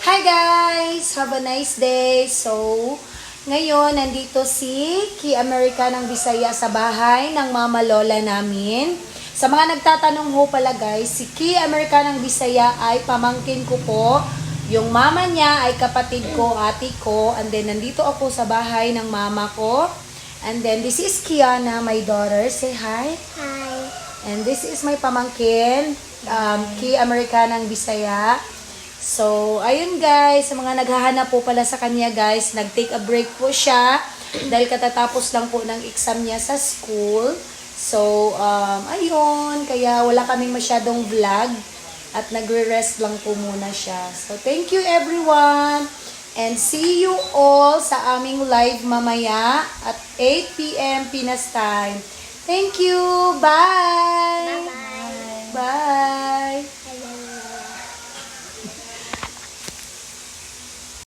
Hi guys! Have a nice day! So, ngayon nandito si Key America ng Bisaya sa bahay ng mama lola namin. Sa mga nagtatanong ho pala guys, si Key America ng Bisaya ay pamangkin ko po. Yung mama niya ay kapatid ko, ate ko. And then nandito ako sa bahay ng mama ko. And then this is Kiana, my daughter. Say hi! Hi. And this is my pamangkin, Key America ng Bisaya. So, ayun guys, sa mga naghahanap po pala sa kanya guys, nag-take a break po siya dahil katatapos lang po ng exam niya sa school. So, ayun, kaya wala kaming masyadong vlog at nagre-rest lang po muna siya. So, thank you everyone and see you all sa aming live mamaya at 8 p.m. Pinas time. Thank you! Bye! Bye-bye. Bye!